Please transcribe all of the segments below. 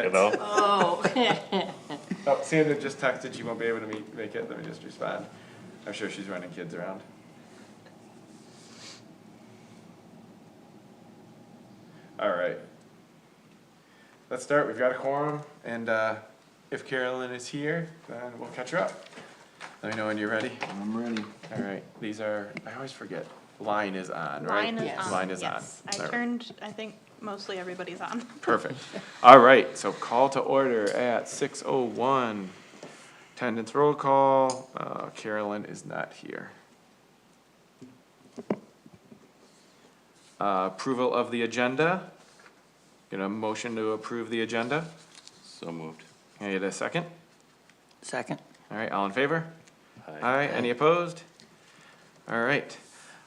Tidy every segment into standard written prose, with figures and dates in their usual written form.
You know? Oh. Oh, Sandra just texted she won't be able to make it. Let me just respond. I'm sure she's running kids around. All right. Let's start. We've got a quorum, and if Carolyn is here, then we'll catch her up. Let me know when you're ready. I'm ready. All right. These are, I always forget. Line is on, right? Line is Yes. on. Line is Yes. on. I All right. turned, I think mostly everybody's on. Perfect. All right, so call to order at 6:01. Attendance roll call. Carolyn is not here. Approval of the agenda. Get a motion to approve the agenda. So moved. Can I get a second? Second. All right, all in favor? Aye. Aye, any opposed? All right.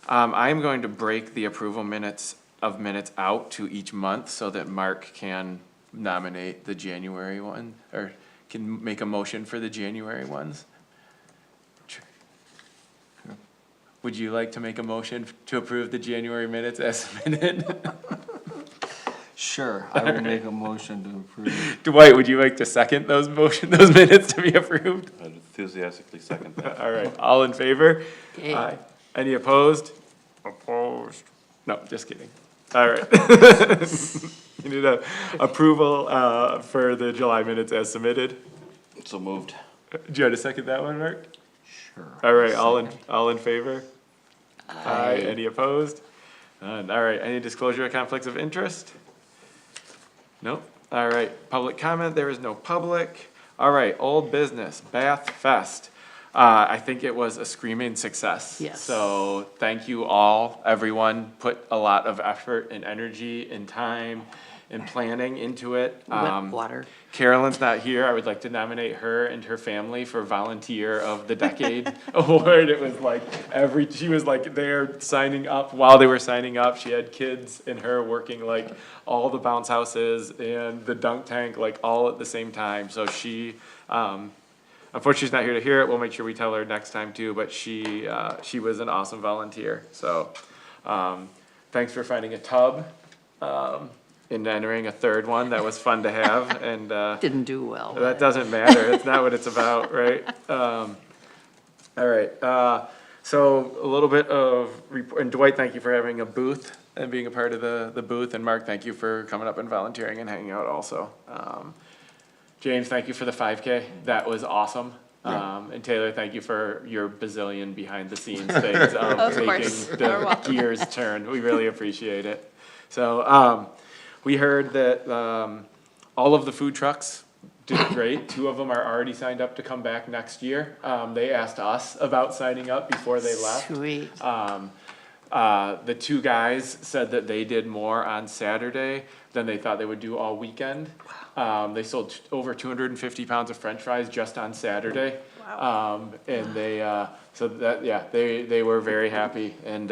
I'm going to break the approval minutes out to each month so that Mark can nominate the January one, or can make a motion for the January ones. Would you like to make a motion to approve the January minutes as submitted? Sure, I will make a motion to approve. Dwight, would you like to second those minutes to be approved? I'd enthusiastically second that. All right, all in favor? Yay. Aye. Any opposed? Opposed. No, just kidding. All right. You need a approval, for the July minutes as submitted. So moved. Do you want to second that one, Mark? Sure. All right, all in favor? Aye. Any opposed? None. All right, any disclosure of conflicts of interest? Nope. All right, public comment, there is no public. All right, old business, Bath Fest. I think it was a screaming success. Yes. So thank you all, everyone put a lot of effort and energy and time and planning into it. Wet water. Carolyn's not here. I would like to nominate her and her family for Volunteer of the Decade award. It was like she was like there signing up. While they were signing up, she had kids and her working like all the bounce houses and the dunk tank like all at the same time. So she, unfortunately she's not here to hear it. We'll make sure we tell her next time too, but she was an awesome volunteer. So, thanks for finding a tub, and entering a third one. That was fun to have, and, Didn't do well. that doesn't matter. It's not what it's about, right? All right, so a little bit of, and Dwight, thank you for having a booth and being a part of the booth, and Mark, thank you for coming up and volunteering and hanging out also. James, thank you for the 5K. That was awesome. And Taylor, thank you for your bazillion behind the scenes things of Of making course. You're the welcome. gears turn. We really appreciate it. So, we heard that, all of the food trucks did great. 2 of them are already signed up to come back next year. They asked us about signing up before they left. Sweet. The 2 guys said that they did more on Saturday than they thought they would do all weekend. They sold over 250 pounds of French fries just on Saturday. Wow. And they, so that, yeah, they were very happy. And,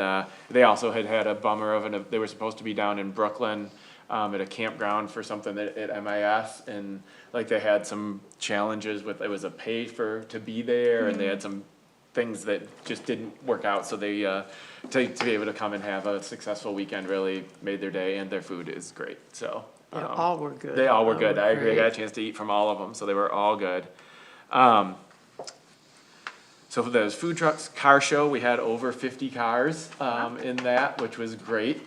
they also had a bummer of they were supposed to be down in Brooklyn, at a campground for something at MIS, and like they had some challenges with, it was a pay to be there, and they had some things that just didn't work out, so they, to be able to come and have a successful weekend really made their day, and their food is great, so. They all were good. They all were good, I agree, I got a great. chance to eat from all of them, so they were all good. So for those food trucks, car show, we had over 50 cars, in that, which was great.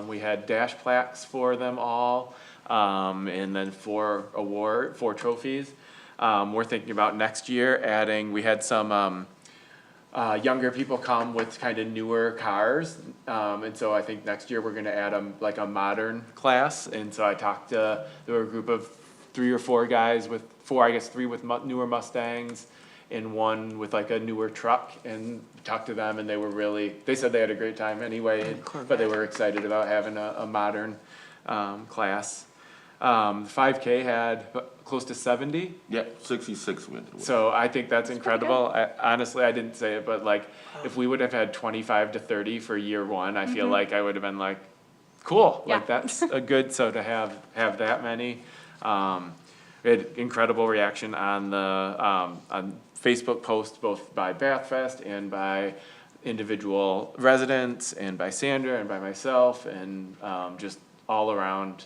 We had dash plaques for them all, and then 4 trophies. We're thinking about next year adding, we had some, younger people come with kind of newer cars, and so I think next year we're gonna add like a modern class, and so I talked to, there were a group of 3 or 4 guys with 3 with newer Mustangs, and 1 with like a newer truck, and talked to them, and they said they had a great time anyway, but they were excited about having a modern, class. 5K had close to 70, Yep, 66 went. so I think that's incredible. Honestly, I didn't say it, but like, if we would have had 25 to 30 for year 1, I feel like I would have been like, cool, like Yeah. that's a good, so to have that many. We had incredible reaction on the, on Facebook posts, both by Bath Fest and by individual residents, and by Sandra and by myself, and, just all around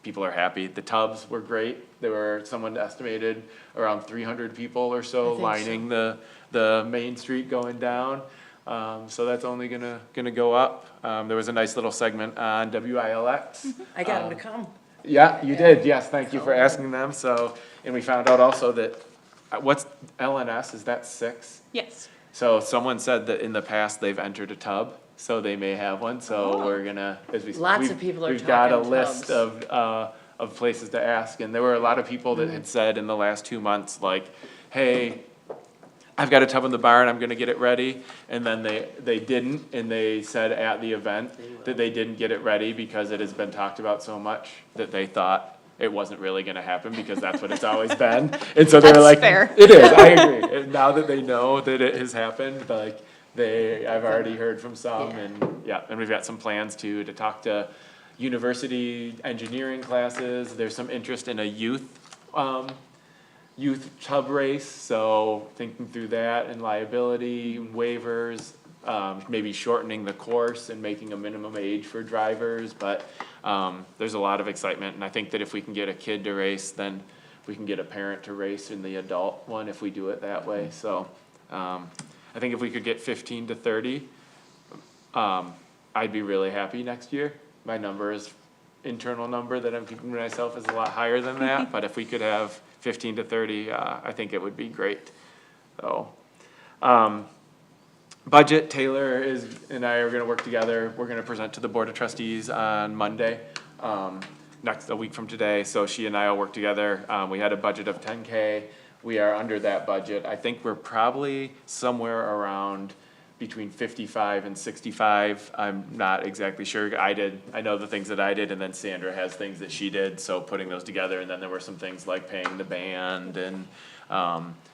people are happy. The tubs were great. There were, someone estimated around 300 people or so lining the main street going down. So that's only gonna go up. There was a nice little segment on WILX. I got him to come. Yeah, you did, yes, thank you for asking them, so, and we found out also that, what's LNS, is that 6? Yes. So someone said that in the past they've entered a tub, so they may have one, so we're gonna, as we. Lots we've- of people are We've got a talking list tubs. of places to ask, and there were a lot of people that had said in the last 2 months, like, hey, I've got a tub in the barn, I'm gonna get it ready, and then they didn't, and they said at the event that they didn't get it ready because it has been talked about so much that they thought it wasn't really gonna happen, because that's what it's always been, and so they were That's like. fair. It is, I agree, and now that they know that it has happened, like, I've already heard from some, and, yeah, and we've got some plans to talk to university engineering classes, there's some interest in a youth tub race, so thinking through that and liability waivers, maybe shortening the course and making a minimum age for drivers, but, there's a lot of excitement, and I think that if we can get a kid to race, then we can get a parent to race in the adult one if we do it that way, so, I think if we could get 15 to 30, I'd be really happy next year. My internal number that I'm keeping myself is a lot higher than that, but if we could have 15 to 30, I think it would be great. So, budget, Taylor and I are gonna work together. We're gonna present to the Board of Trustees on Monday, a week from today. So she and I will work together. We had a budget of 10K. We are under that budget. I think we're probably somewhere around between 55 and 65. I'm not exactly sure. I know the things that I did, and then Sandra has things that she did, so putting those together, and then there were some things like paying the band and,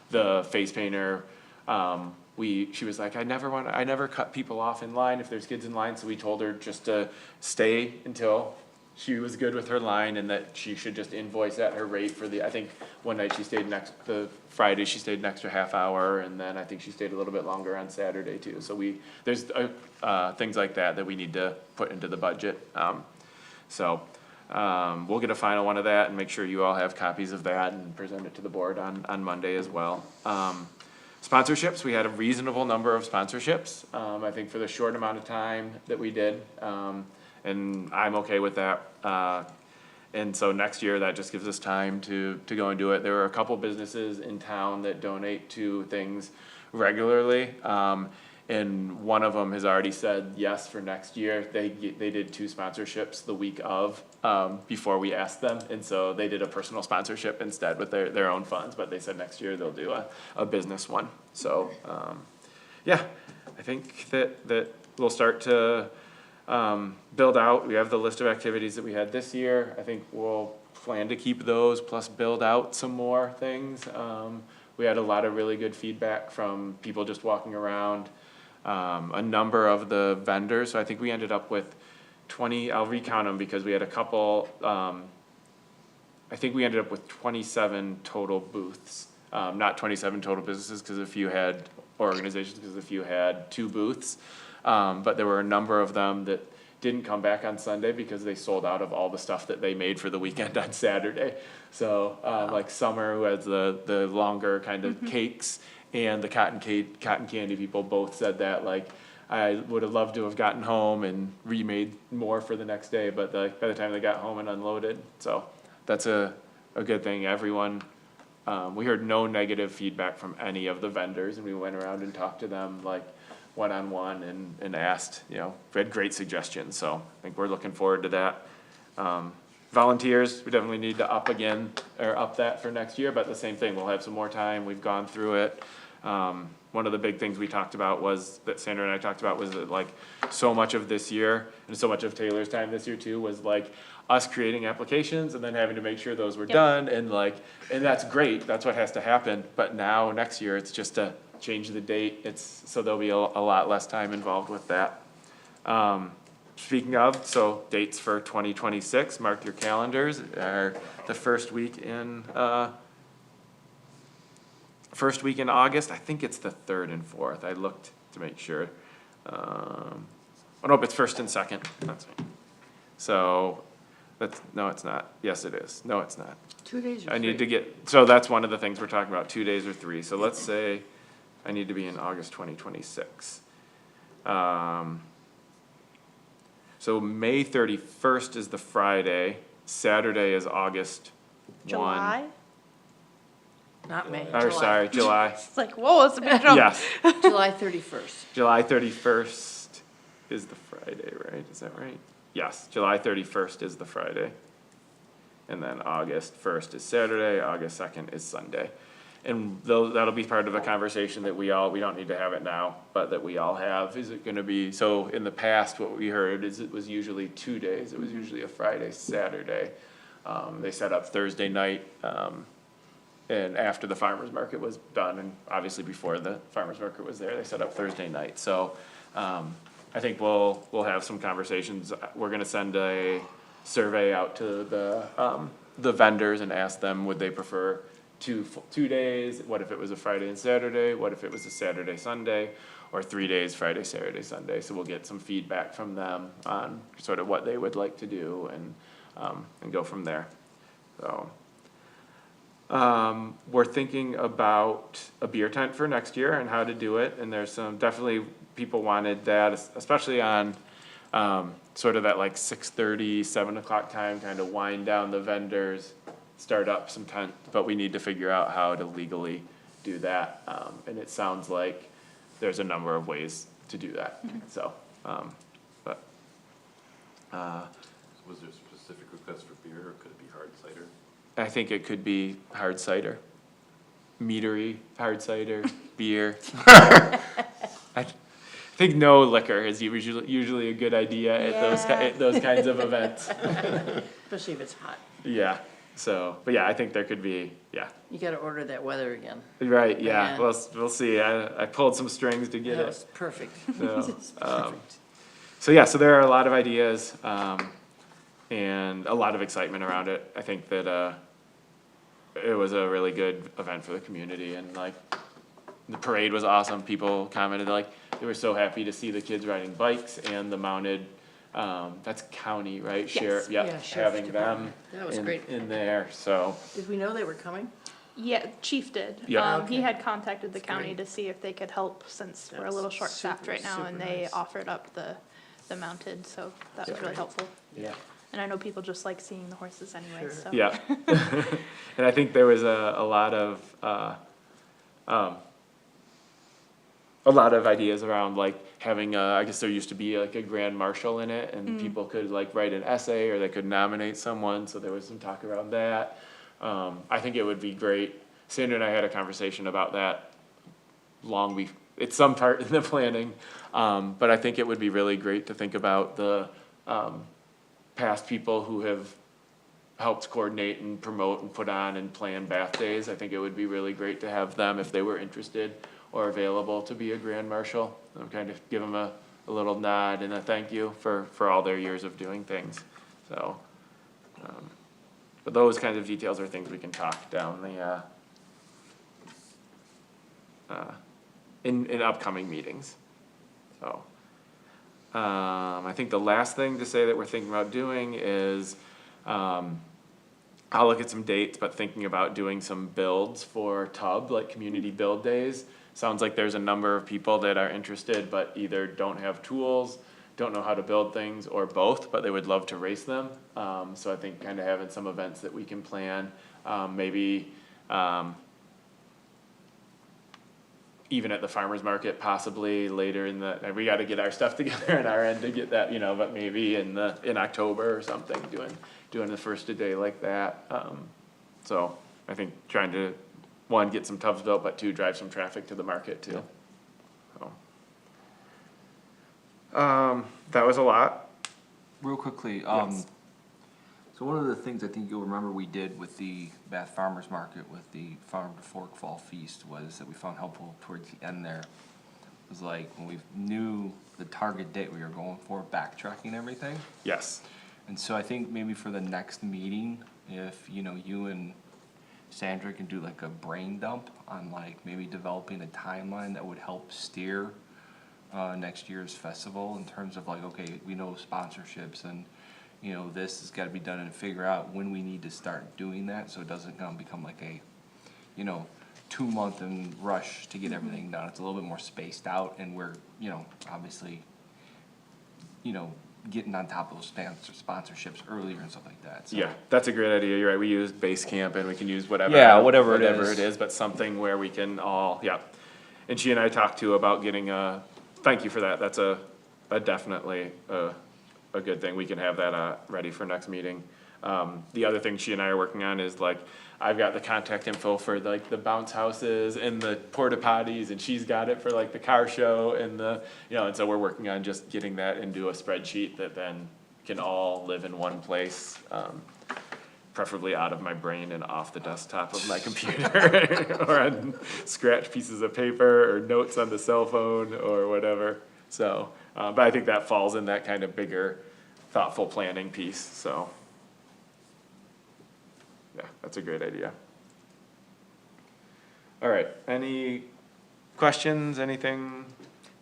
the face painter. She was like, I never cut people off in line if there's kids in line, so we told her just to stay until she was good with her line, and that she should just invoice at her rate for I think one night she stayed the Friday, she stayed an extra half hour, and then I think she stayed a little bit longer on Saturday too. So there's things like that we need to put into the budget. We'll get a final one of that and make sure you all have copies of that and present it to the board on Monday as well. Sponsorships, we had a reasonable number of sponsorships, I think for the short amount of time that we did. And I'm okay with that. And so next year, that just gives us time to go and do it. There are a couple businesses in town that donate to things regularly. And one of them has already said yes for next year. They did 2 sponsorships the week of, before we asked them. And so they did a personal sponsorship instead with their own funds, but they said next year they'll do a business one. So, yeah, I think that we'll start to, build out. We have the list of activities that we had this year. I think we'll plan to keep those, plus build out some more things. We had a lot of really good feedback from people just walking around. A number of the vendors, so I think we ended up with 20, I'll recount them because we had a couple, I think we ended up with 27 total booths. Not 27 total businesses, because a few had, or organizations, because a few had 2 booths. But there were a number of them that didn't come back on Sunday because they sold out of all the stuff that they made for the weekend on Saturday. So, like Summer, who has the longer kind of cakes, and the cotton candy people both said that, like, I would have loved to have gotten home and remade more for the next day, but by the time they got home and unloaded, so that's a good thing. Everyone, we heard no negative feedback from any of the vendors, and we went around and talked to them, like, one-on-one and asked, we had great suggestions, so I think we're looking forward to that. Volunteers, we definitely need to up that for next year, but the same thing, we'll have some more time, we've gone through it. One of the big things we talked about that Sandra and I talked about was that, like, so much of this year, and so much of Taylor's time this year too, was like us creating applications and then having to make sure those were done, and that's great, that's what has to happen, but now, next year, it's just to change the date, so there'll be a lot less time involved with that. Speaking of, so dates for 2026, mark your calendars, are the first week in August. I think it's the 3rd and 4th. I looked to make sure. Oh, nope, it's 1st and 2nd. That's right. So, No, it's not. Yes, it is. No, it's not. 2 days or I need to 3? get, so that's one of the things we're talking about, 2 days or 3. So let's say I need to be in August 2026. So May 31st is the Friday, Saturday is August 1. July? Not May, Or sorry, July. It's like, whoa, it's a big jump. Yes, July 31st. July 31st is the Friday, right? Is that right? Yes, July 31st is the Friday. And then August 1st is Saturday, August 2nd is Sunday. And that'll be part of a conversation that we don't need to have it now, but that we all have. Is it gonna be, so in the past, what we heard is it was usually 2 days. It was usually a Friday, Saturday. They set up Thursday night, and after the farmer's market was done, and obviously before the farmer's market was there, they set up Thursday night. So, I think we'll have some conversations. We're gonna send a survey out to the vendors and ask them, would they prefer 2 days? What if it was a Friday and Saturday? What if it was a Saturday, Sunday? Or 3 days, Friday, Saturday, Sunday? So we'll get some feedback from them on sort of what they would like to do and go from there. So, we're thinking about a beer tent for next year and how to do it, and there's some, definitely people wanted that, especially on, sort of that like 6:30, 7 o'clock time, kind of wind down the vendors, start up some tent, but we need to figure out how to legally do that, and it sounds like there's a number of ways to do that, so, but, Was there a specific request for beer, or could it be hard cider? I think it could be hard cider, meadery, hard cider, beer. I think no liquor is usually a good idea at those kinds of events. Especially if it's hot. Yeah, so, but yeah, I think there could be, yeah, You gotta order that weather again. right, yeah, Yeah. we'll see. I pulled some strings to get That it. was perfect. So, It's perfect. So yeah, so there are a lot of ideas, and a lot of excitement around it. I think that, it was a really good event for the community, and like, the parade was awesome. People commented like, they were so happy to see the kids riding bikes and the mounted, that's county, right? Sheriff, Yeah, yeah, Sheriff's having them Department. That was great. in there, so, Did we know they were coming? Yeah, Chief did. Yeah. He Okay. had contacted the That's county great. to see if they could help, since we're a That's little short-staffed super, right now, and super they nice. offered up the mounted, so that was Yeah. really helpful. yeah. And I know people just like seeing the horses anyway, Sure. so. Yeah. And I think there was a lot of ideas around like having, I guess there used to be like a grand marshal in it, and people could like write an essay, or they could nominate someone, so there was some talk around that. I think it would be great. Sandra and I had a conversation about that it's some part in the planning, but I think it would be really great to think about the, past people who have helped coordinate and promote and put on and plan bath days. I think it would be really great to have them, if they were interested or available, to be a grand marshal. Kind of give them a little nod and a thank you for all their years of doing things, so. But those kinds of details are things we can talk down in upcoming meetings, so. I think the last thing to say that we're thinking about doing is, I'll look at some dates, but thinking about doing some builds for Tub, like community build days. Sounds like there's a number of people that are interested, but either don't have tools, don't know how to build things, or both, but they would love to race them. So I think kind of having some events that we can plan, maybe, even at the farmer's market, possibly later we gotta get our stuff together on our end to get that, but maybe in October or something, doing the first day like that. So I think trying to, one, get some tubs built, but two, drive some traffic to the market too. So. That was a lot. Real quickly, Yes. so one of the things I think you'll remember we did with the Bath Farmers Market with the Farm to Fork Fall Feast was that we found helpful towards the end there. Was like when we knew the target date we were going for, backtracking everything. Yes. And so I think maybe for the next meeting, if, you and Sandra can do like a brain dump on like maybe developing a timeline that would help steer next year's festival in terms of like, okay, we know sponsorships and, you know, this has gotta be done and figure out when we need to start doing that, so it doesn't become like a, you know, 2 month and rush to get everything done. It's a little bit more spaced out, and we're, you know, obviously, you know, getting on top of those sponsorships earlier and stuff like that, so. Yeah, that's a great idea, you're right, we use Basecamp and we can use whatever. Yeah, whatever it Whatever is. it is, but something where we can all, yeah. And she and I talked too about getting thank you for that, that's a definitely a good thing, we can have that, ready for next meeting. The other thing she and I are working on is like, I've got the contact info for like the bounce houses and the porta potties, and she's got it for like the car show and the, you know, and so we're working on just getting that into a spreadsheet that then can all live in one place. Preferably out of my brain and off the desktop of my computer, or on scratch pieces of paper, or notes on the cell phone, or whatever. So, but I think that falls in that kind of bigger, thoughtful planning piece, so. Yeah, that's a great idea. All right, any questions, anything?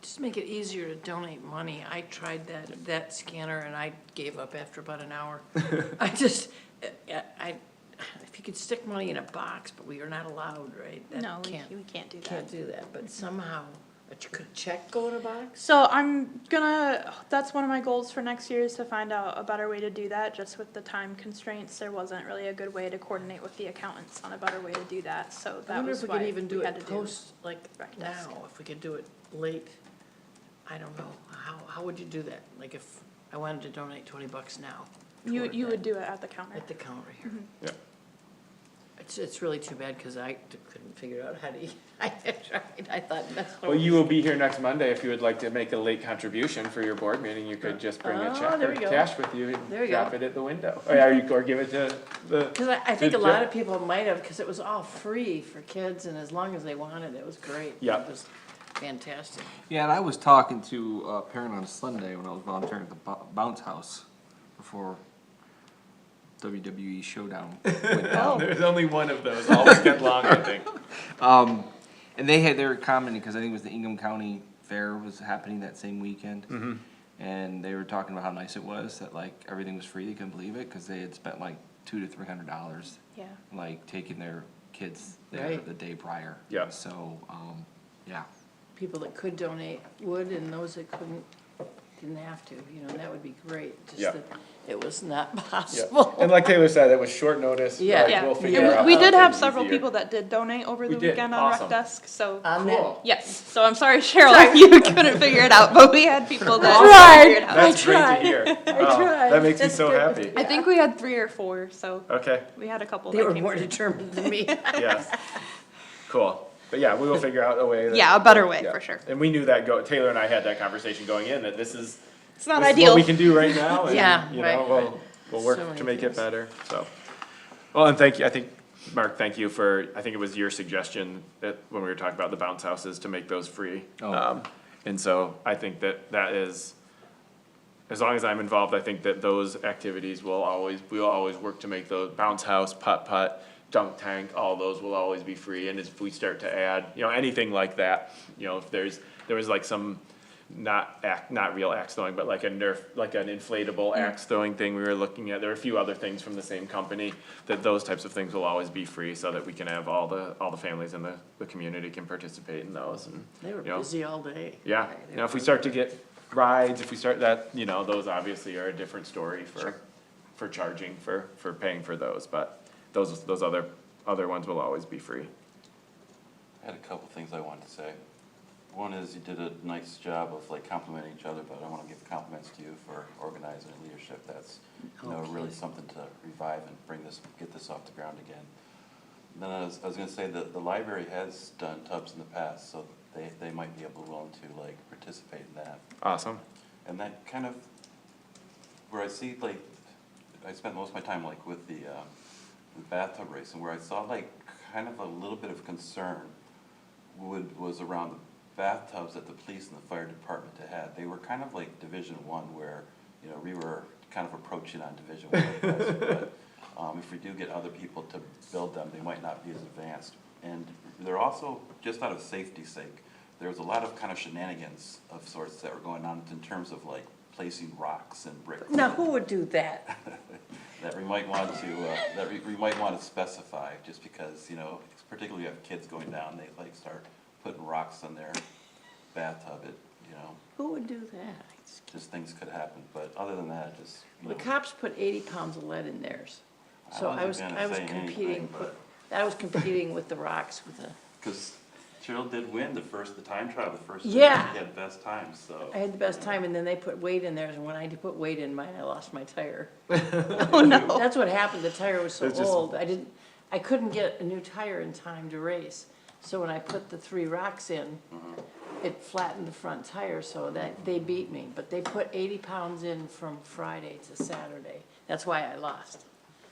Just make it easier to donate money. I tried that scanner and I gave up after about an hour. I just, if you could stick money in a box, but we are not allowed, right? That No, can't- we can't do that. Can't do that, but somehow, could a check go in a box? So that's one of my goals for next year, is to find out a better way to do that. Just with the time constraints, there wasn't really a good way to coordinate with the accountants on a better way to do that, so I that wonder was if we why could even do we had it to do. post, like rec now, desk. if we could do it late. I don't know, how would you do that? Like if I wanted to donate $20 now? toward You that, would do it at the counter. At the counter here. Yeah. It's really too bad, cause I couldn't figure out how to, I tried, I thought that's what. Well, you will be here next Monday, if you would like to make a late contribution for your board meeting, you could just bring a Oh, check there or we go. cash with you There and we drop go. it at the window. Or give it to the, Cause I think a Good lot job. of people might have, cause it was all free for kids and as long as they wanted, it was great. Yeah. It was fantastic. Yeah, and I was talking to a parent on Sunday when I was volunteering at the Bounce House before WWE Showdown went down. there's only one of those all weekend long, I think. And they were commenting, because I think it was the Ingham County Fair was happening that same weekend. And they were talking about how nice it was, that like everything was free, they couldn't believe it, cause they had spent like $200 to $300, Yeah. like taking their kids there Right. the day prior. Yeah. So, yeah. People that could donate would and those that couldn't, didn't have to, you know, and that would be great. Yeah. Just that it was not Yeah. possible. And like Taylor said, it was short notice, Yeah. like, Yeah, we'll and figure out. we how did to have make it several easier. people that did donate over the We did, weekend on awesome. Rec Desk, so. On Cool. Yes, so I'm sorry, Cheryl, you couldn't figure it out, but we had people that tried. figured it out. That's great to tried. hear. tried. That makes me That's so good. happy. I think we had 3 or 4, so Okay, we had a couple They that were came more through. determined than me. yes. Cool. But yeah, we will figure out a way that. Yeah, a better way, yeah. for sure. And we knew that Taylor and I had that conversation going in, that this is. It's not this is ideal. what we can do right now, and, Yeah, you right, know, right. we'll So work many to make it things. better, so. Well, and thank you, I think, Mark, thank you for, I think it was your suggestion that, when we were talking about the bounce houses, to make those free. Oh. And so I think that is, as long as I'm involved, I think that those activities we'll always work to make those, bounce house, putt-putt, dunk tank, all those will always be free, and if we start to add, you know, anything like that, you know, if there was like some, not real axe throwing, but like an inflatable axe throwing thing we were looking at, there are a few other things from the same company, that those types of things will always be free, so that we can have all the families in the community can participate in those, and, They were you know, busy all day. yeah, They now if we were- start to get rides, if we start that, you know, those obviously are a different story for charging, for paying for those, but those other ones will always be free. I had a couple things I wanted to say. One is you did a nice job of like complimenting each other, but I wanna give compliments to you for organizing and leadership. That's, you know, really something to revive and get this off the ground again. Then I was gonna say that the library has done tubs in the past, so they might be willing to like participate in that. Awesome. And that kind of, where I see like, I spent most of my time like with the bathtub race, and where I saw like kind of a little bit of concern was around the bathtubs that the police and the fire department had. They were kind of like Division I, where, you know, we were kind of approaching on Division I. But if we do get other people to build them, they might not be as advanced. And they're also, just out of safety's sake, there was a lot of kind of shenanigans of sorts that were going on in terms of like placing rocks and bricks. Now, who would do that? That we might want to, we might want to specify, just because, you know, particularly if you have kids going down, they like start putting rocks in their bathtub, you know, Who would do that? just things could happen, but other than that, just, you The know. cops put 80 pounds of lead in theirs. I So I was, wasn't I gonna was say anything, competing, but- I was competing with the rocks with the, Cause Cheryl did win the time trial, the first day, Yeah. she had best time, so. I had the best time, and then they put weight in theirs, and when I did put weight in mine, I lost my tire. Oh, no. That's what happened, the tire was so It's just- old, I couldn't get a new tire in time to race. So when I put the 3 rocks in, it flattened the front tire, so that, they beat me. But they put 80 pounds in from Friday to Saturday. That's why I lost,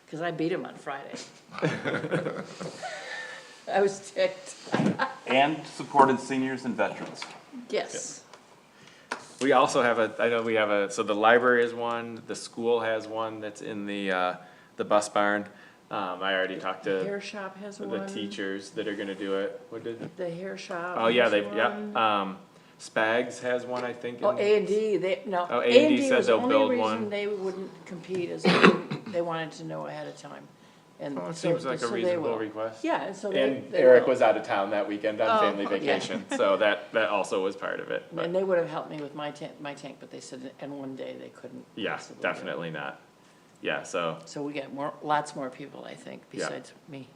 because I beat them on Friday. I was ticked, And supported seniors and veterans. yes. We also have I know we have so the library is one, the school has one that's in the bus barn. I already talked The to hair shop has the one. teachers that are gonna do it. What did? The hair shop. Oh, yeah, has they, one. yeah, Spags has one, I think. Oh, in- A&D, no, Oh, A&D A&D said was the they'll build only one. reason they wouldn't compete is they wanted to know ahead of time. And Well, it so- seems like a so they reasonable will. request. Yeah, and so And they Eric will. was out of town that weekend on Oh, family okay. vacation, so that also was part of it. but- And they would have helped me with my tank, but they said, and one day they couldn't. Yeah, possibly do it. definitely not. Yeah, so So we get lots more people, I think, Yeah. besides me.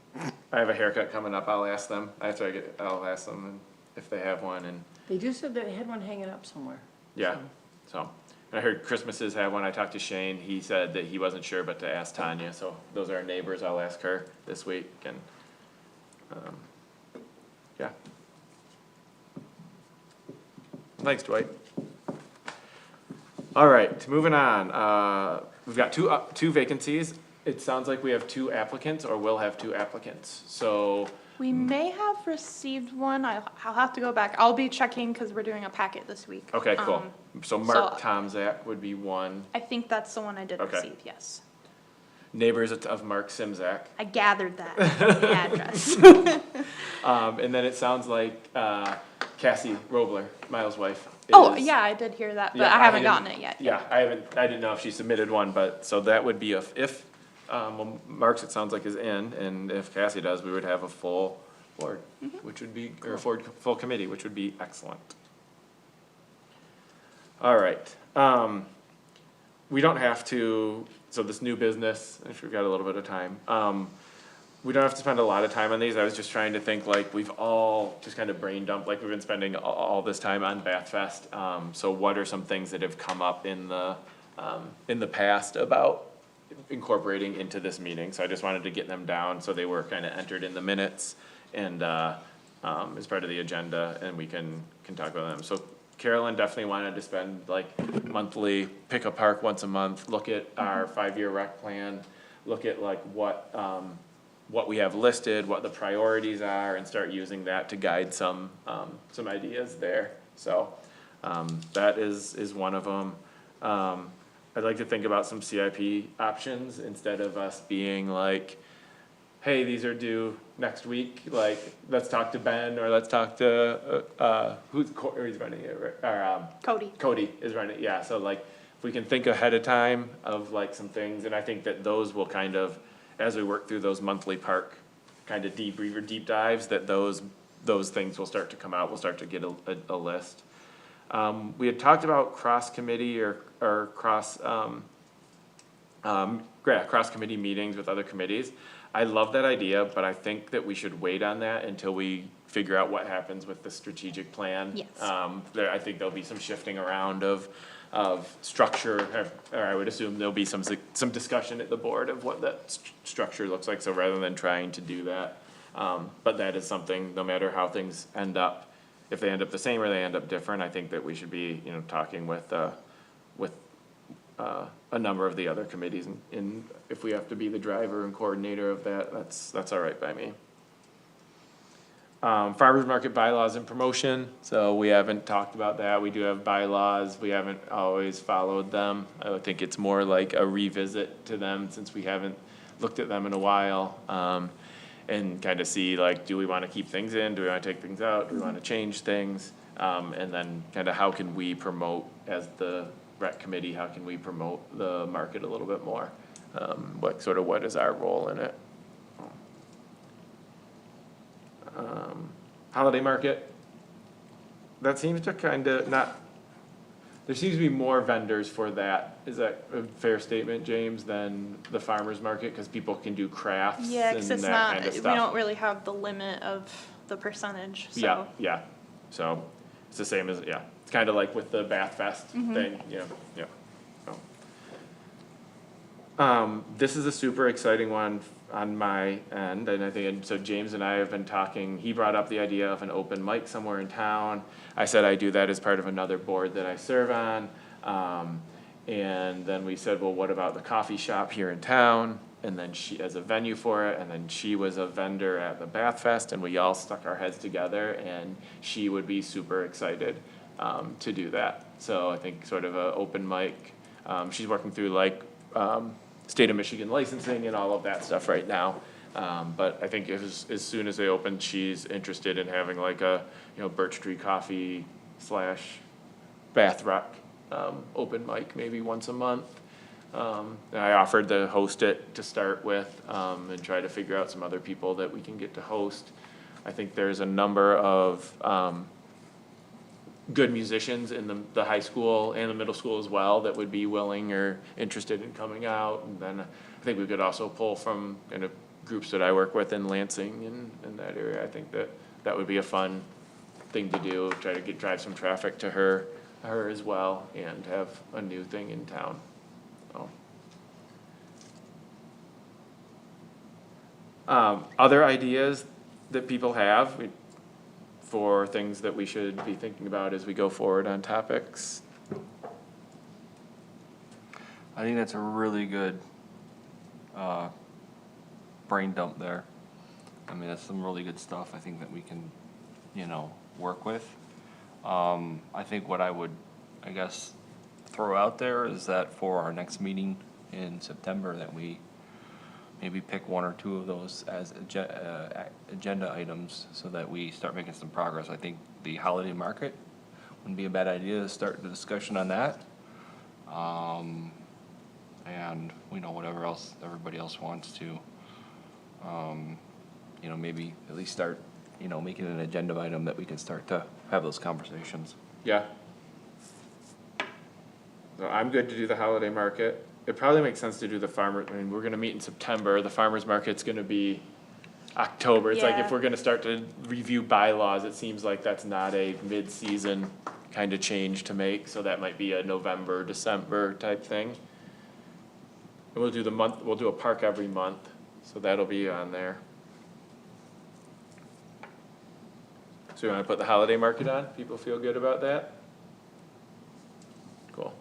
I have a haircut coming up. I'll ask them. I'll ask them if they have one and, They do said they had one hanging up somewhere. yeah, So, so. And I heard Christmases have one. I talked to Shane. He said that he wasn't sure, but to ask Tanya. So those are our neighbors. I'll ask her this week and, yeah. Thanks, Dwight. All right, moving on. We've got two vacancies. It sounds like we have 2 applicants or will have 2 applicants. So, We may have received one. I'll have to go back. I'll be checking because we're doing a packet this week. okay, cool. So Mark so- Tomzak would be one. I think that's the one I did Okay. receive, yes. Neighbors of Mark Simzak. I gathered that from the address. And then it sounds like Cassie Robler, Miles' wife. Oh, is- yeah, I did hear that, but Yeah, I haven't didn't- gotten it yet. Yeah, I didn't know if she submitted one, but, so that would be if well, Mark's, it sounds like is in, and if Cassie does, we would have a full board, which would be, or a full committee, which would be excellent. All right, we don't have to, so this new business, if we've got a little bit of time, we don't have to spend a lot of time on these. I was just trying to think, like, we've all just kind of brain dumped, like, we've been spending all this time on Bath Fest. So what are some things that have come up in the past about incorporating into this meeting? So I just wanted to get them down, so they were kind of entered in the minutes and, as part of the agenda, and we can talk about them. So Carolyn definitely wanted to spend like monthly, pick a park once a month, look at our 5-year rec plan, look at like what we have listed, what the priorities are, and start using that to guide some ideas there. So, that is one of them. I'd like to think about some CIP options instead of us being like, hey, these are due next week, like, let's talk to Ben, or let's talk to, or he's running it, or, Cody. Cody is running, yeah, so like, if we can think ahead of time of like some things, and I think that those will kind of, as we work through those monthly park kind of debrief or deep dives, that those things will start to come out, we'll start to get a list. We had talked about cross committee or cross committee meetings with other committees. I love that idea, but I think that we should wait on that until we figure out what happens with the strategic plan. Yes. I think there'll be some shifting around of structure, or I would assume there'll be some discussion at the board of what that structure looks like, so rather than trying to do that. But that is something, no matter how things end up, if they end up the same or they end up different, I think that we should be, talking with a number of the other committees, and if we have to be the driver and coordinator of that, that's all right by me. Farmers market bylaws and promotion, so we haven't talked about that. We do have bylaws, we haven't always followed them. I would think it's more like a revisit to them since we haven't looked at them in a while. And kind of see like, do we want to keep things in? Do we want to take things out? Do we want to change things? And then kind of how can we promote as the rec committee, how can we promote the market a little bit more? What is our role in it? Holiday market, that seems to kinda not, there seems to be more vendors for that. Is that a fair statement, James, than the farmer's market? Cause people can do crafts Yeah, and cause it's that not, kind of we stuff. don't really have the limit of the percentage, so. Yeah, yeah, so it's the same as, yeah, it's kinda like with the Bath Fest Mm-hmm. thing, yeah, yeah. This is a super exciting one on my end, and I think, and so James and I have been talking, he brought up the idea of an open mic somewhere in town. I said I do that as part of another board that I serve on, and then we said, well, what about the coffee shop here in town? And then she, as a venue for it, and then she was a vendor at the Bath Fest, and we all stuck our heads together, and she would be super excited, to do that. So I think sort of a open mic, she's working through like, state of Michigan licensing and all of that stuff right now. But I think as soon as they open, she's interested in having like a, Birch Tree Coffee / Bath Rec, open mic maybe once a month. And I offered to host it to start with, and try to figure out some other people that we can get to host. I think there's a number of, good musicians in the high school and the middle school as well that would be willing or interested in coming out. And then I think we could also pull from groups that I work with in Lansing and that area. I think that would be a fun thing to do, try to drive some traffic to her as well, and have a new thing in town. So. Other ideas that people have for things that we should be thinking about as we go forward on topics? I think that's a really good, brain dump there. I mean, that's some really good stuff I think that we can, work with. I think what I would, I guess, throw out there is that for our next meeting in September, that we maybe pick one or two of those as agenda items so that we start making some progress. I think the holiday market wouldn't be a bad idea to start the discussion on that. And whatever else everybody else wants to, maybe at least start, making an agenda item that we can start to have those conversations. Yeah. So I'm good to do the holiday market. It probably makes sense to do the we're gonna meet in September, the farmer's market's gonna be October. It's like if Yeah. we're gonna start to review bylaws, it seems like that's not a mid-season kind of change to make, so that might be a November, December type thing. And we'll do a park every month, so that'll be on there. So you wanna put the holiday market on? People feel good about that? Cool.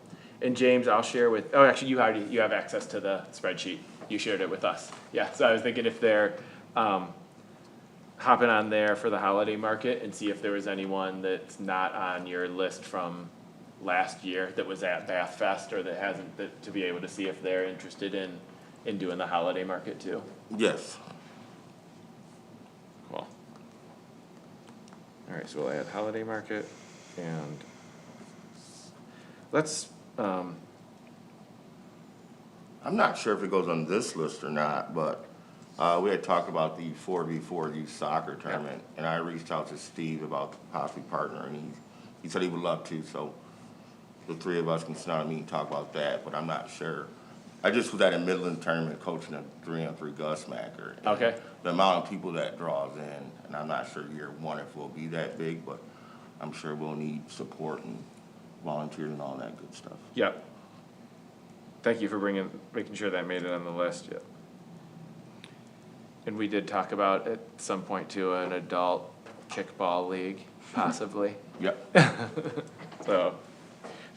And James, I'll share with, actually, you have access to the spreadsheet. You shared it with us. Yeah, so I was thinking if they're, hopping on there for the holiday market and see if there was anyone that's not on your list from last year that was at Bath Fest or that hasn't, to be able to see if they're interested in doing the holiday market too. Yes. Cool. All right, so we'll add holiday market and let's, I'm not sure if it goes on this list or not, but we had talked about the 4v4 youth soccer tournament, and I reached out to Steve about possibly partnering. He said he would love to, so the three of us can sit down and meet and talk about that, but I'm not sure. I just was at a Midland tournament coaching a 3-on-3 Gus Macker. and Okay. The amount of people that draws in, and I'm not sure year one if we'll be that big, but I'm sure we'll need support and volunteers and all that good stuff. yep. Thank you for making sure that made it on the list, yep. And we did talk about at some point too, an adult kickball league, possibly. Yep. So,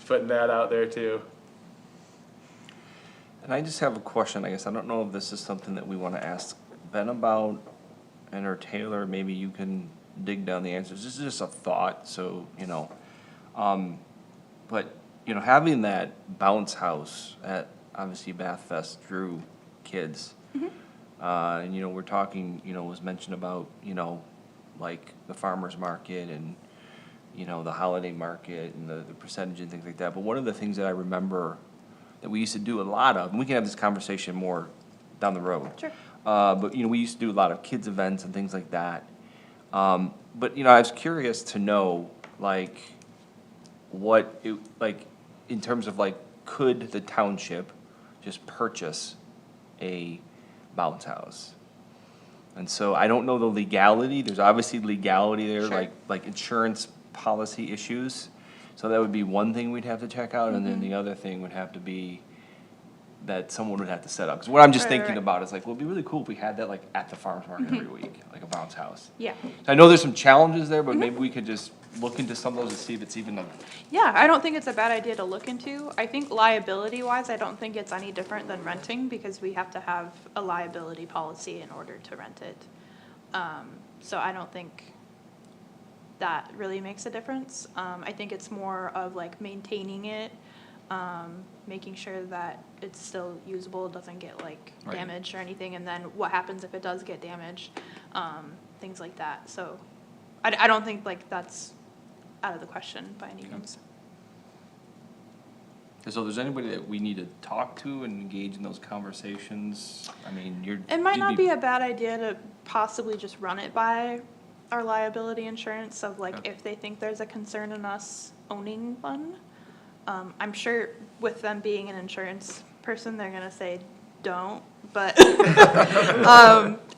putting that out there too. And I just have a question, I guess. I don't know if this is something that we wanna ask Ben about, and or Taylor, maybe you can dig down the answers. This is just a thought, so, but, having that bounce house at, obviously, Bath Fest drew kids. And, we're talking, was mentioned about, like the farmer's market and you know, the holiday market and the percentage and things like that. But one of the things that I remember that we used to do a lot of, and we can have this conversation more down the road. Sure. But, you know, we used to do a lot of kids' events and things like that. But, you know, I was curious to know, like, what, it like, in terms of, like, could the township just purchase a bounce house? And so I don't know the legality, there's obviously legality there, Sure. like insurance policy issues. So that would be one thing we'd have to check out, and then the other thing would have to be that someone would have to set up. Cause what I'm just Right, right, thinking right. about is like, well, it'd be really cool if we had that like at the farmer's market every week, like a bounce house. Yeah. I know there's some challenges there, but maybe we could just look into some of those and see if it's even a, Yeah, I don't think it's a bad idea to look into. I think liability wise, I don't think it's any different than renting because we have to have a liability policy in order to rent it. So I don't think that really makes a difference. I think it's more of like maintaining it, making sure that it's still usable, doesn't get like Right. damaged or anything, and then what happens if it does get damaged, things like that. So I don't think like that's out of the question by any means. so if there's anybody that we need to talk to and engage in those conversations, I mean, you're. It might you'd not be a bad idea to possibly just run it by our liability insurance of like Okay. if they think there's a concern in us owning one. I'm sure with them being an insurance person, they're gonna say, don't, but,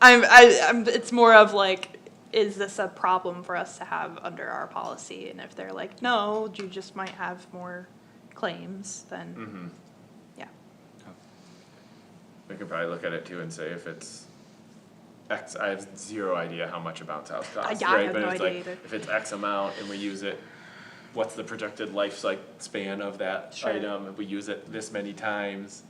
it's more of like, is this a problem for us to have under our policy? And if they're like, no, you just might have more claims, then, yeah. We could probably look at it too and say if it's X, I have zero idea how much a bounce house costs, Yeah, I right? have But no it's idea like, either. if it's X amount and we use it, what's the projected life span of that Sure. item? If we use it this many times,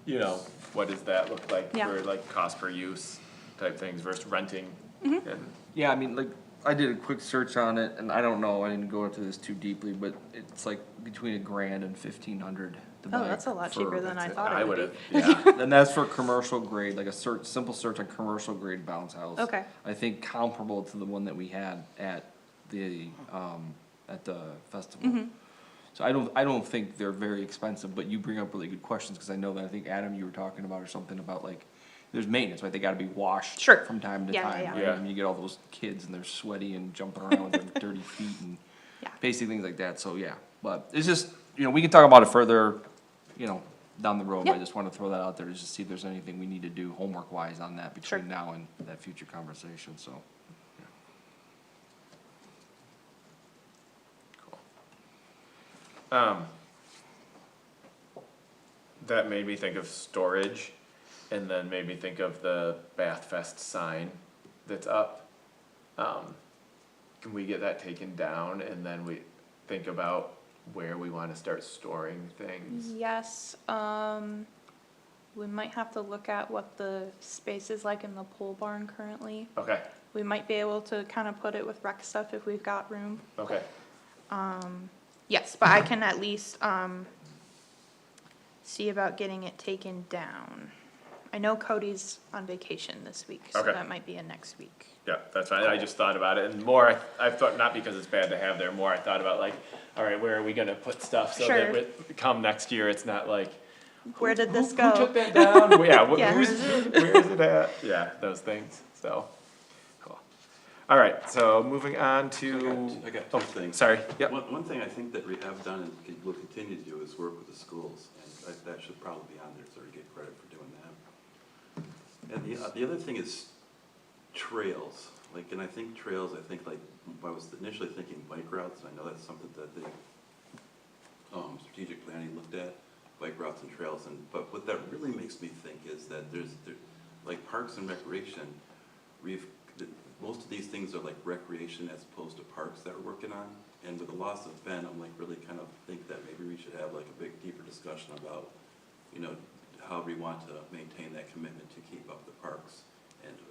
you know, what does that look like Yeah. for like cost per use type things versus renting? Mm-hmm. And Yeah, I mean, like, I did a quick search on it, and I don't know, I didn't go into this too deeply, but it's like between $1,000 and $1,500 to buy. Oh, that's a lot for- cheaper than I thought I it would would've, be. yeah, And that's for commercial grade, like a search, simple search on commercial grade bounce house. Okay. I think comparable to the one that we had at the festival. Mm-hmm. So I don't think they're very expensive, but you bring up really good questions, cause I know that, I think Adam, you were talking about or something about like, there's maintenance, right, they gotta be washed. Sure. From time to Yeah, yeah, time, yeah. right, Yeah. and you get all those kids and they're sweaty and jumping around with their dirty feet and Yeah. basic things like that, so yeah, but it's just, you know, we can talk about it further, you know, down the road, but I Yeah. just wanna throw that out there, to just see if there's anything we need to do homework wise on that Sure. between now and that future conversation, so. that made me think of storage and then made me think of the Bath Fest sign that's up. Can we get that taken down and then we think about where we wanna start storing things? Yes, we might have to look at what the space is like in the pole barn currently. Okay, We might be able to kind of put it with rec stuff if we've got room. okay, Yes, but I can at least, see about getting it taken down. I know Cody's on vacation this week, so Okay. that might be a next week. yeah, that's fine, I just thought about it, and more, I thought, not because it's bad to have there, more I thought about like, alright, where are we gonna put stuff so that Sure. come next year, it's not like, Where did this who go? took that down? Well, yeah, Yeah. where is it at? Yeah, those things, so, cool. Alright, so moving on to, I got oh, two things. sorry, yep, One thing I think that we have done and will continue to do is work with the schools, and that should probably be on there, so we get credit for doing that. And the other thing is trails, like, and I think trails, like, I was initially thinking bike routes, and I know that's something that the, strategic planning looked at, bike routes and trails, but what that really makes me think is that like parks and recreation, most of these things are like recreation as opposed to parks that we're working on. And with the loss of Ben, I'm like really kind of think that maybe we should have like a big deeper discussion about, you know, how we want to maintain that commitment to keep up the parks.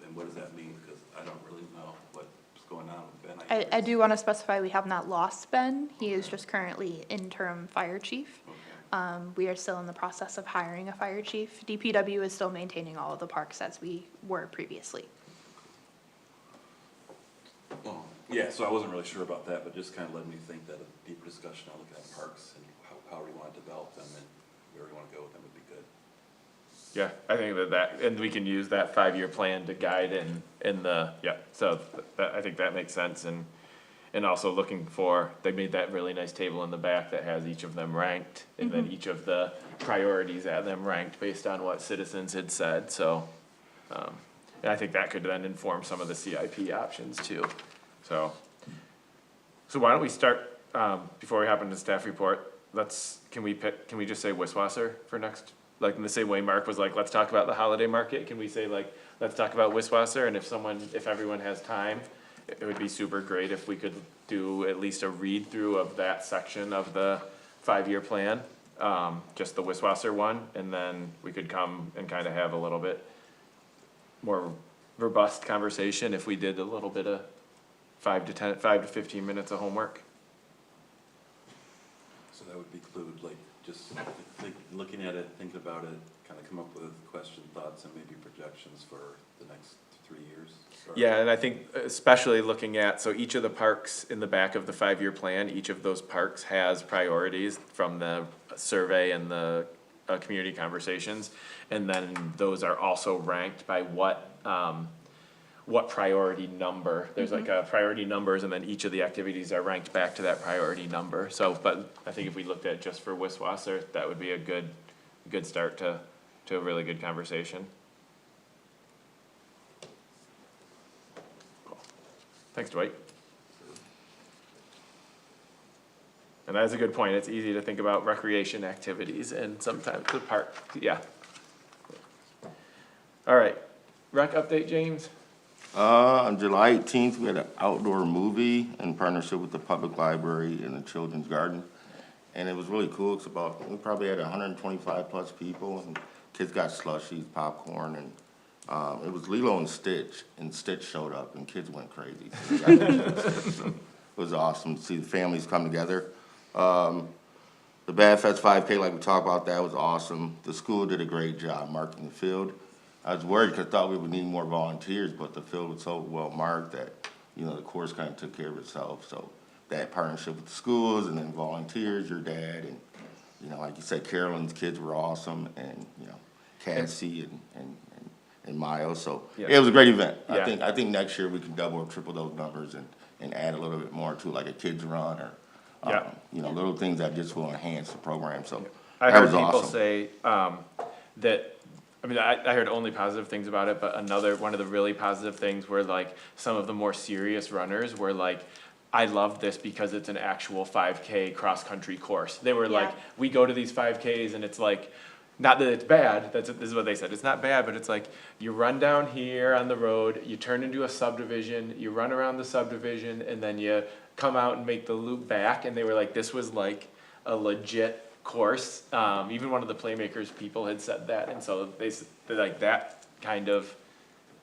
And what does that mean? Because I don't really know what's going on with Ben. I do want to specify we have not lost Ben. He is just currently interim fire chief. Okay. We are still in the process of hiring a fire chief. DPW is still maintaining all of the parks as we were previously. Well, Yeah, so I wasn't really sure about that, but just kind of led me to think that a deeper discussion on looking at parks and how we want to develop them and where we want to go with them would be good. Yeah, I think and we can use that 5-year plan to guide in the, yeah, so I think that makes sense, and also looking for, they made that really nice table in the back that has each of them ranked, and then each of the priorities at them ranked based on what citizens had said, so, and I think that could then inform some of the CIP options too, so. So why don't we start, before we hop into staff report, can we just say Wiswasser for next? Like in the same way Mark was like, let's talk about the holiday market, can we say like, let's talk about Wiswasser, and if everyone has time, it would be super great if we could do at least a read-through of that section of the 5-year plan, just the Wiswasser one, and then we could come and kind of have a little bit more robust conversation if we did a little bit of 5 to 15 minutes of homework. So that would include like just looking at it, thinking about it, kind of come up with questions, thoughts, and maybe projections for the next 3 years. Or- Yeah, and I think especially looking at, so each of the parks in the back of the 5-year plan, each of those parks has priorities from the survey and the community conversations. And then those are also ranked by what priority number. There's like a priority numbers, and then each of the activities are ranked back to that priority number. So, but I think if we looked at just for Wiswasser, that would be a good start to a really good conversation. Cool. Thanks, Dwight. And that's a good point. It's easy to think about recreation activities and sometimes the park, yeah. All right, rec update, James? On July 18th, we had an outdoor movie in partnership with the public library and the children's garden. And it was really cool. We probably had 125 plus people, and kids got slushies, popcorn, and it was Lilo and Stitch showed up, and kids went crazy. So it was awesome to see the families come together. The Bad Fest 5K, like we talked about, that was awesome. The school did a great job marking the field. I was worried because I thought we would need more volunteers, but the field was so well marked that, the course kind of took care of itself. So that partnership with the schools and then volunteers, your dad, and, like you said, Carolyn's kids were awesome, and, Cassie and Miles. So Yeah. it was a great event. Yeah. I think next year we can double or triple those numbers and add a little bit more to like a kids run or, Yeah. little things that just will enhance the program. So I that heard was people awesome. say, that, I mean, I heard only positive things about it, but one of the really positive things were like, some of the more serious runners were like, I love this because it's an actual 5K cross-country course. They were like, Yeah. we go to these 5Ks and it's like, not that it's bad, this is what they said, it's not bad, but it's like, you run down here on the road, you turn into a subdivision, you run around the subdivision, and then you come out and make the loop back, and they were like, this was like a legit course. Even one of the Playmakers people had said that, and so they're like, that kind of,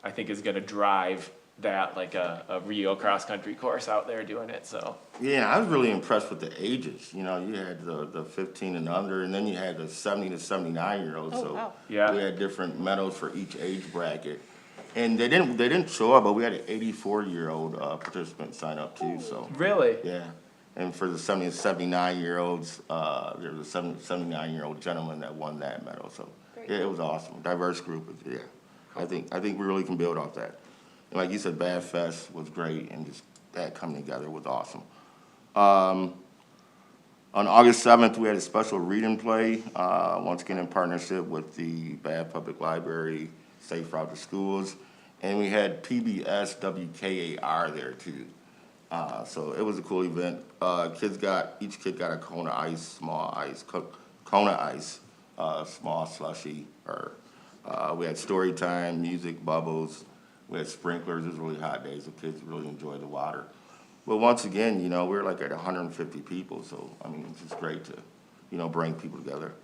I think, is gonna drive that, like a real cross-country course out there doing it, so. Yeah, I was really impressed with the ages. You had the 15 and under, and then you had the 70 to 79-year-olds. Oh, So wow. Yeah. we had different medals for each age bracket. And they didn't show up, but we had an 84-year-old participant sign up too. So Really? yeah, and for the 70 to 79-year-olds, there was a 79-year-old gentleman that won that medal. So Very yeah, it was awesome. Diverse group. Yeah, I think we really can build off that. And like you said, Bad Fest was great, and just that coming together was awesome. On August 7th, we had a special read and play, once again in partnership with the Bath Public Library, Safe Route to Schools, and we had PBS WKAR there too. So it was a cool event. Each kid got a Kona Ice, small ice, Kona Ice, small slushy, we had story time, music, bubbles. We had sprinklers. It was really hot days, so kids really enjoyed the water. But once again, we were like at 150 people, so I mean, it's just great to, bring people together.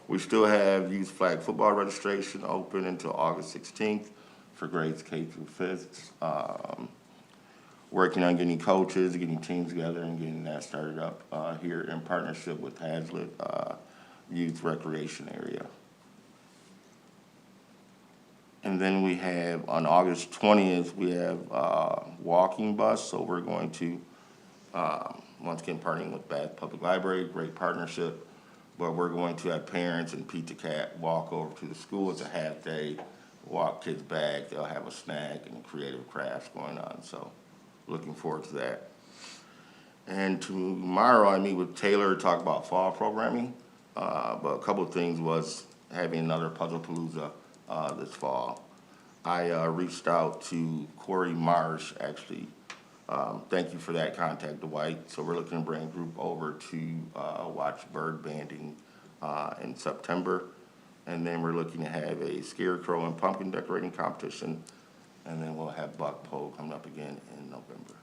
We still have youth flag football registration open until August 16th for grades K through 5th. Working on getting coaches, getting teams together, and getting that started up here in partnership with Hazlitt Youth Recreation Area. And then we have, on August 20th, we have walking bus, so we're going to, once again, partnering with Bath Public Library, great partnership, but we're going to have parents and Pizza Cat walk over to the school. It's a half day, walk kids back, they'll have a snack and creative crafts going on, so looking forward to that. And tomorrow I meet with Taylor to talk about fall programming, but a couple of things was having another Puzzle Palooza this fall. I reached out to Corey Marsh, actually. Thank you for that contact, Dwight. So we're looking to bring a group over to watch bird banding in September. And then we're looking to have a scarecrow and pumpkin decorating competition. And then we'll have buck pole coming up again in November.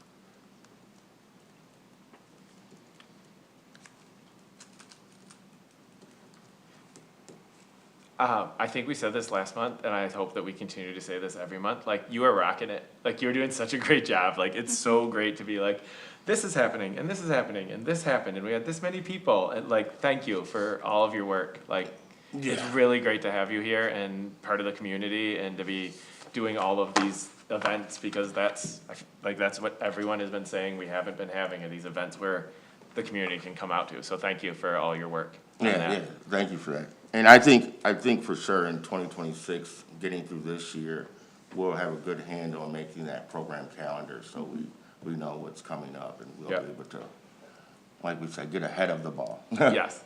I think we said this last month, and I hope that we continue to say this every month. Like, you are rocking it. Like, you're doing such a great job. Like, it's so great to be like, this is happening, and this is happening, and this happened, and we had this many people. And like, thank you for all of your work. Like, it's really great to have you here and part of the community, and to be doing all of these events, because that's what everyone has been saying we haven't been having, are these events where the community can come out to. So thank you for all your work on that. Yeah, thank you for that. And I think for sure in 2026, getting through this year, we'll have a good handle on making that program calendar, so we know what's coming up, and we'll Yeah. be able to, like we said, get ahead of the ball. Yes.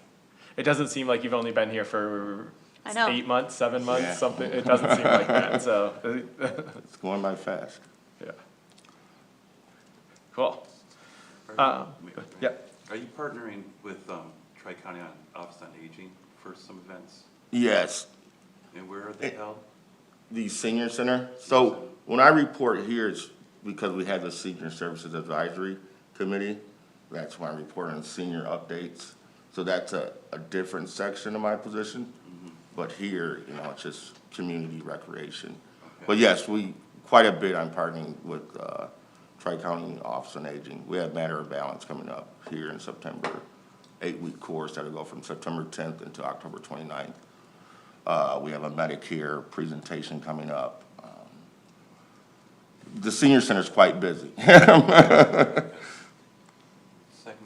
It doesn't seem like you've only been here for I know. 8 months, 7 months, Yeah. something. It doesn't seem like that, so, It's going by fast. yeah. Cool. Yeah. Are you partnering with Tri-County Office on Aging for some events? Yes, And where are they held? the senior center. So when I report here, it's because we have the Senior Services Advisory Committee. That's when I report on senior updates. So that's a different section of my position. But here, it's just community recreation. But yes, quite a bit I'm partnering with Tri-County Office on Aging. We have Matter of Balance coming up here in September, 8-week course that'll go from September 10th until October 29th. We have a Medicare presentation coming up. The senior center's quite busy. Second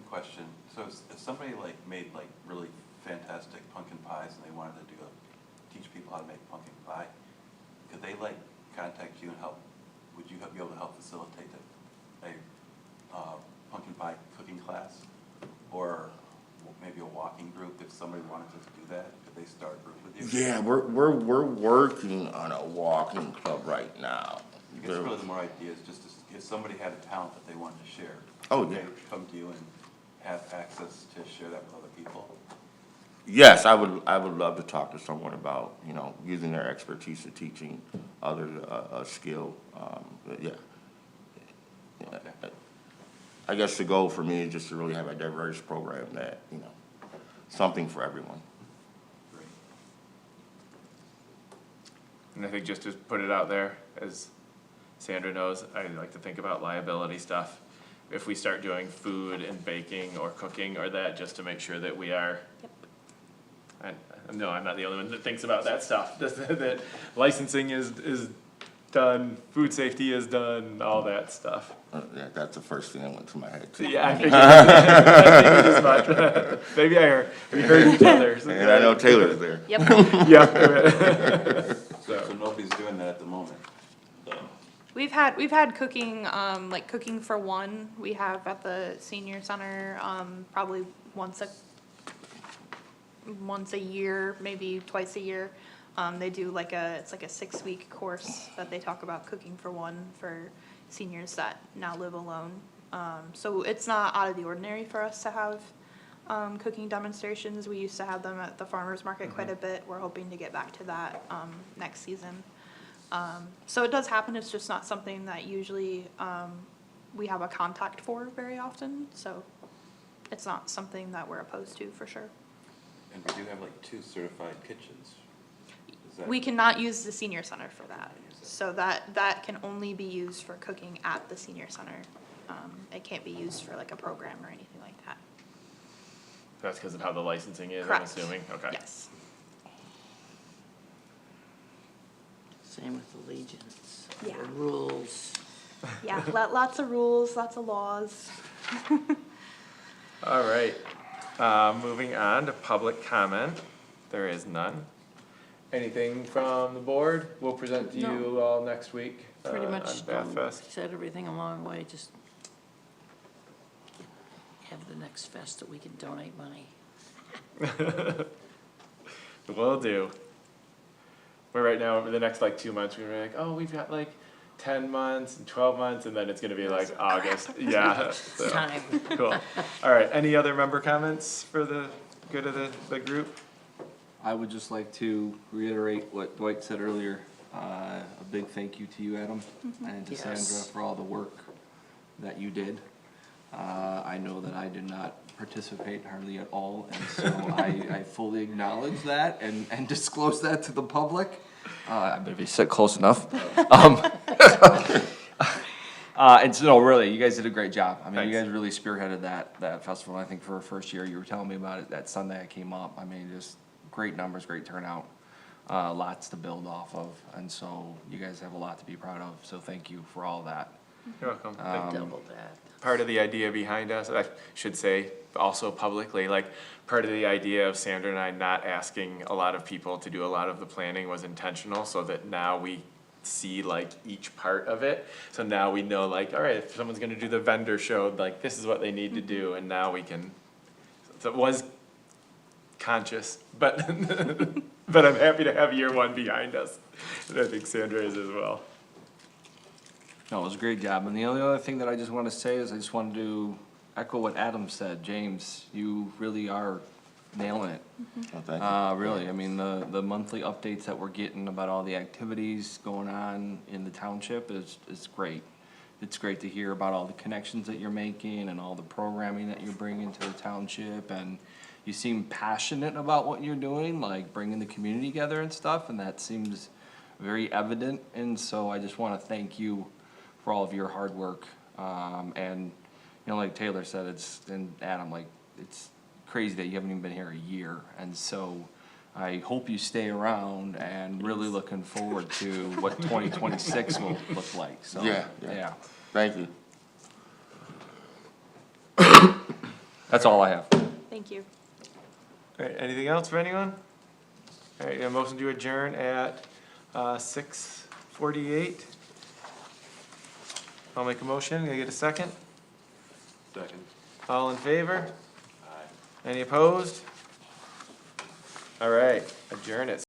question, so if somebody made really fantastic pumpkin pies and they wanted to teach people how to make pumpkin pie, could they contact you and help? Would you be able to help facilitate a pumpkin pie cooking class? Or maybe a walking group, if somebody wanted to do that, could they start a group with you? Yeah, we're working on a walking club right now. I guess really the more idea is just if somebody had a talent that they wanted to share. Oh, they yeah. would come to you and have access to share that with other people. Yes, I would love to talk to someone about, using their expertise to teaching others a skill. Yeah. Okay. I guess the goal for me is just to really have a diverse program that, something for everyone. Great. And I think just to put it out there, as Sandra knows, I like to think about liability stuff. If we start doing food and baking or cooking or that, just to make sure that we are. Yep. No, I'm not the only one that thinks about that stuff. That licensing is done, food safety is done, all that stuff. Yeah, that's the first thing that went to my head too. Yeah, I figured as much. Maybe we heard each other. And I know Taylor's there. Yep. Yeah. So nobody's doing that at the moment, so. We've had cooking, like cooking for one, we have at the senior center, probably once a year, maybe twice a year. They do it's like a 6-week course that they talk about cooking for one for seniors that now live alone. So it's not out of the ordinary for us to have, cooking demonstrations. We used to have them at the farmer's market quite a bit. We're hoping to get back to that, next season. So it does happen, it's just not something that usually, we have a contact for very often, so it's not something that we're opposed to, for sure. And we do have 2 certified kitchens. Is that? We cannot use the senior center for that, so that can only be used for cooking at the senior center. It can't be used for a program or anything like that. That's because of how the licensing is, I'm Correct. assuming? Okay. Yes. Same with Allegiance. Yeah. The rules. Yeah, lots of rules, lots of laws. All right, moving on to public comment. There is none. Anything from the board? We'll present to you all next week, Pretty on much Bath Fest. said everything along the way, just have the next fest that we can donate money. Will do. But right now, over the next like 2 months, we're like, oh, we've got like 10 months and 12 months, and then it's gonna be like August. Yeah, so, Time. cool. All right, any other member comments for the good of the group? I would just like to reiterate what Dwight said earlier. A big thank you to you, Adam, and to Sandra Yes. for all the work that you did. I know that I did not participate hardly at all, and so I fully acknowledge that and disclose that to the public. I better be sit close enough. And so, no, really, you guys did a great job. I mean, you Thanks. guys really spearheaded that festival. I think for a first year, you were telling me about it that Sunday I came up. I mean, just great numbers, great turnout, lots to build off of. And so you guys have a lot to be proud of. So thank you for all that. You're welcome. Double that. Part of the idea behind us, I should say also publicly, like, part of the idea of Sandra and I not asking a lot of people to do a lot of the planning was intentional, so that now we see like each part of it. So now we know, like, all right, if someone's gonna do the vendor show, like, this is what they need to do, and now we can, so it was conscious, but, but I'm happy to have year one behind us. And I think Sandra is as well. No, it was a great job. And the only other thing that I just want to say is I just wanted to echo what Adam said. James, you really are nailing it. Oh, thank you. Really, I mean, the monthly updates that we're getting about all the activities going on in the township is great. It's great to hear about all the connections that you're making and all the programming that you're bringing to the township, and you seem passionate about what you're doing, like bringing the community together and stuff, and that seems very evident, and so I just wanna thank you for all of your hard work. And, you know, like Taylor said, and Adam, like, it's crazy that you haven't even been here a year, and so I hope you stay around, and really looking forward to what 2026 will look like, so. Yeah. Thank you. That's all I have. Thank you. All right, anything else for anyone? All right, a motion to adjourn at 6:48. I'll make a motion, can I get a second? Second. All in favor? Aye. Any opposed? All right, adjourn it.